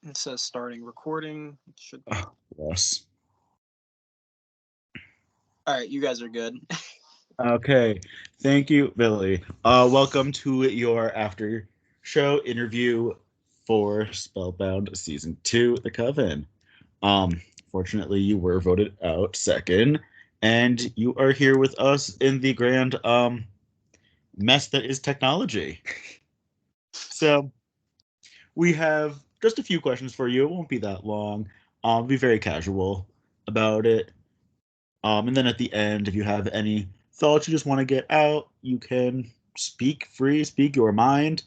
It says starting recording. It should. Yes. All right, you guys are good. Okay. Thank you, Billy. Welcome to your after show interview for Spellbound Season 2, The Coven. Um, Fortunately, you were voted out second, and you are here with us in the grand mess that is technology. So, we have just a few questions for you. It won't be that long. Be very casual about it. And then at the end, if you have any thoughts you just want to get out, you can speak free, speak your mind.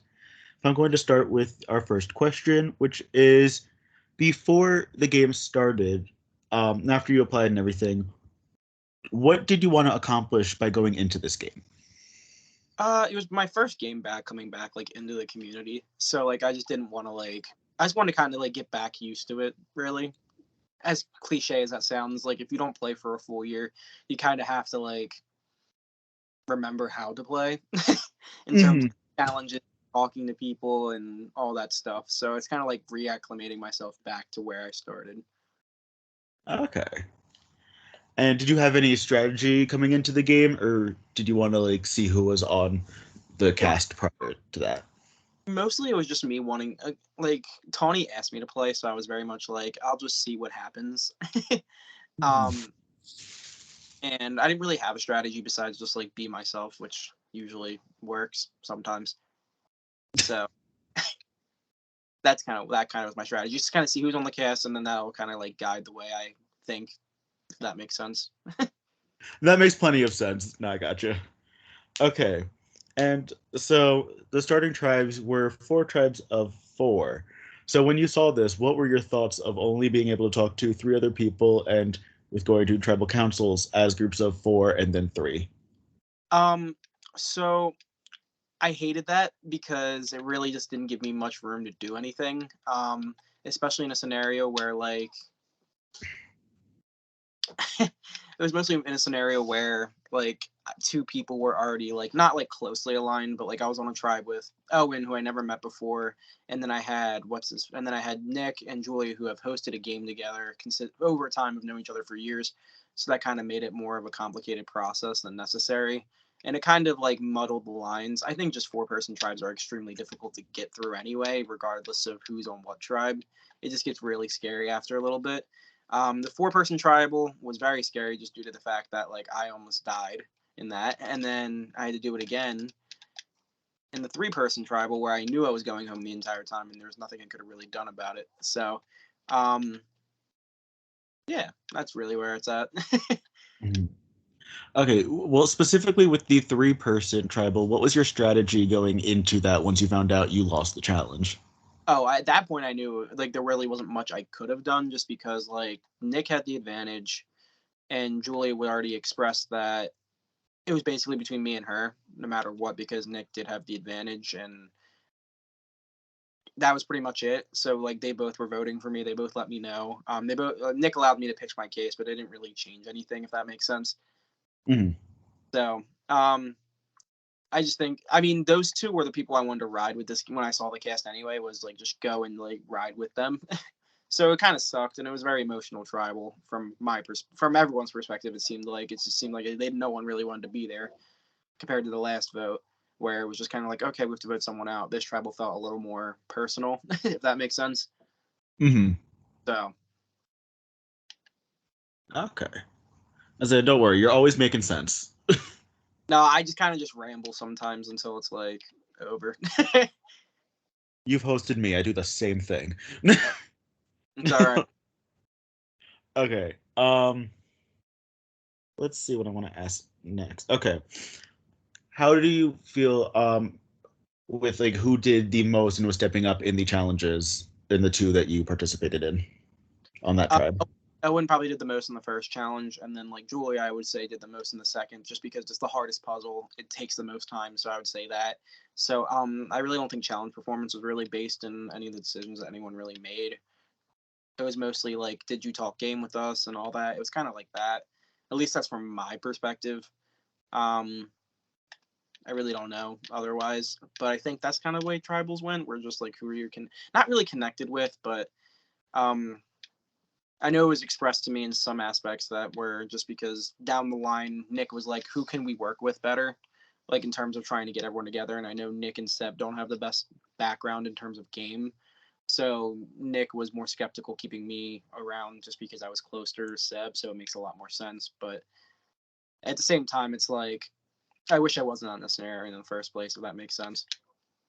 I'm going to start with our first question, which is before the game started, after you applied and everything, what did you want to accomplish by going into this game? It was my first game back, coming back like into the community. So like, I just didn't want to like. I just wanted to kind of like get back used to it. Really, as cliche as that sounds, like if you don't play for a full year, you kind of have to like remember how to play in terms Hmm. of challenges, talking to people, and all that stuff. So it's kind of like reacclimating myself back to where I started. Okay. And did you have any strategy coming into the game, or did you want to like see who was on the cast prior to that? Mostly it was just me wanting like Tawny asked me to play, so I was very much like I'll just see what happens. um and I didn't really have a strategy besides just like be myself, which usually works sometimes. So that kind of was my strategy, just kind of see who's on the cast, and then that'll kind of like guide the way I think, if that makes sense. That makes plenty of sense. No, I gotcha. Okay. And so the starting tribes were four tribes of four. So when you saw this, what were your thoughts of only being able to talk to three other people and with going to tribal councils as groups of four and then three? um so I hated that because it really just didn't give me much room to do anything, especially in a scenario where like it was mostly in a scenario where like two people were already like not like closely aligned, but like I was on a tribe with Owen, who I never met before, and then I had and then I had Nick and Julia, who have hosted a game together over time of knowing each other for years. So that kind of made it more of a complicated process than necessary. And it kind of like muddled the lines. I think just four-person tribes are extremely difficult to get through anyway, regardless of who's on what tribe. It just gets really scary after a little bit. The four-person tribal was very scary just due to the fact that like I almost died in that, and then I had to do it again in the three-person tribal where I knew I was going home the entire time and there was nothing I could have really done about it. So, um, yeah, that's really where it's at. Mhm. Okay, well, specifically with the three-person tribal, what was your strategy going into that once you found out you lost the challenge? Oh, at that point I knew like there really wasn't much I could have done just because like Nick had the advantage and Julia would already expressed that it was basically between me and her no matter what, because Nick did have the advantage, and that was pretty much it. So like they both were voting for me. They both let me know. They both Nick allowed me to pitch my case, but it didn't really change anything, if that makes sense. Mhm. So I just think, I mean, those two were the people I wanted to ride with this when I saw the cast anyway. Was like just go and like ride with them. So it kind of sucked, and it was very emotional tribal from from everyone's perspective. It just seemed like no one really wanted to be there compared to the last vote, where it was just kind of like, okay, we have to vote someone out. This tribal felt a little more personal, if that makes sense. Mhm. So Okay. I said, don't worry, you're always making sense. no, I just kind of just ramble sometimes until it's like over. You've hosted me. I do the same thing. It's all right. Okay. Let's see what I want to ask next. Okay. How do you feel with like who did the most and was stepping up in the challenges in the two that you participated in on that Uh, tribe? Owen probably did the most in the first challenge, and then like Julie, I would say did the most in the second, just because it's the hardest puzzle. It takes the most time, so I would say that. So I really don't think challenge performance was really based in any of the decisions that anyone really made. It was mostly like, did you talk game with us and all that. It was kind of like that. At least that's from my perspective. Um, I really don't know otherwise. But I think that's kind of the way tribals went. We're just like who are you not really connected with, but I know it was expressed to me in some aspects that were just because down the line Nick was like, who can we work with better? Like in terms of trying to get everyone together. And I know Nick and Seb don't have the best background in terms of game. So Nick was more skeptical keeping me around just because I was closer to Seb. So it makes a lot more sense. But at the same time, it's like, I wish I wasn't on this scenario in the first place, if that makes sense.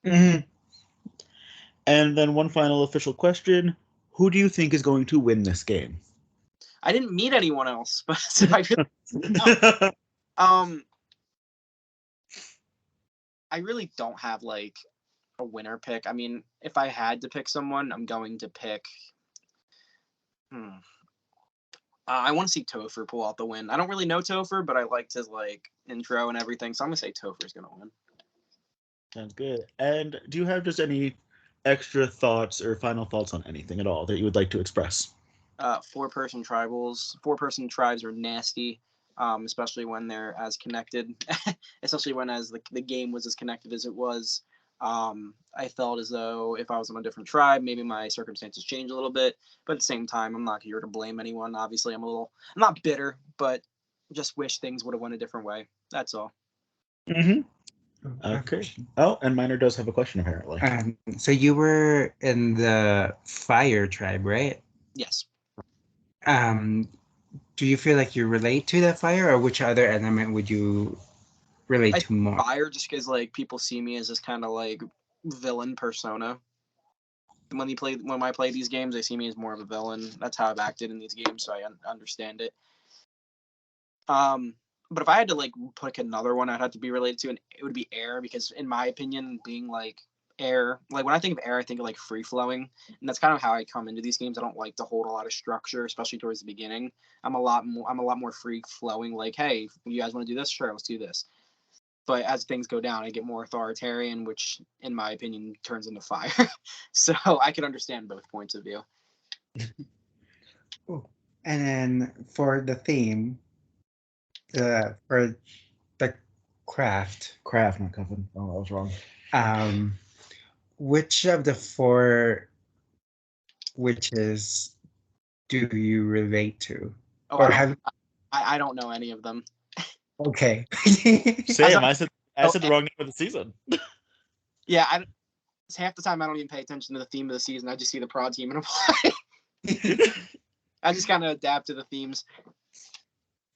Mm-hmm. And then one final official question. Who do you think is going to win this game? I didn't meet anyone else, but I really don't have like a winner pick. I mean, if I had to pick someone, I'm going to pick. I want to see Topher pull out the win. I don't really know Topher, but I liked his like intro and everything, so I'm gonna say Topher's gonna win. Sounds good. And do you have just any extra thoughts or final thoughts on anything at all that you would like to express? 4-person tribes are nasty, especially when they're as connected, especially when as the game was as connected as it was. I felt as though if I was on a different tribe, maybe my circumstances change a little bit, but at the same time, I'm not here to blame anyone. Obviously, I'm not bitter, but just wish things would have went a different way. That's all. Mm-hmm. Okay. Oh, and Miner does have a question apparently. So you were in the fire tribe, right? Yes. Do you feel like you relate to that fire, or which other element would you relate to more? Fire, just because like people see me as this kind of like villain persona. When I play these games, they see me as more of a villain. That's how I've acted in these games, so I understand it. But if I had to like pick another one, I'd have to be related to, and it would be air, because in my opinion, being like air, like when I think of air, I think of like free flowing, and that's kind of how I come into these games. I don't like to hold a lot of structure, especially towards the beginning. I'm a lot more free flowing. Like, hey, you guys want to do this? Sure, let's do this. But as things go down, I get more authoritarian, which, in my opinion, turns into fire. So I can understand both points of view. Oh. And then for the theme, for the craft, not coven. Oh, I was wrong. Which of the 4 witches do you relate to? Oh, or I don't know any of them. Okay. Same. I said the wrong name of the season. Yeah, half the time I don't even pay attention to the theme of the season. I just see the prod team and apply. I just kind of adapt to the themes.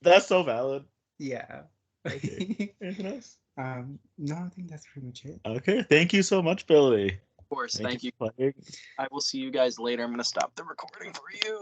That's so valid. Yeah. Okay. Anything else? No, I think that's pretty much it. Okay. Thank you so much, Billy. Of course. Thank you. For playing. I will see you guys later. I'm going to stop the recording for you.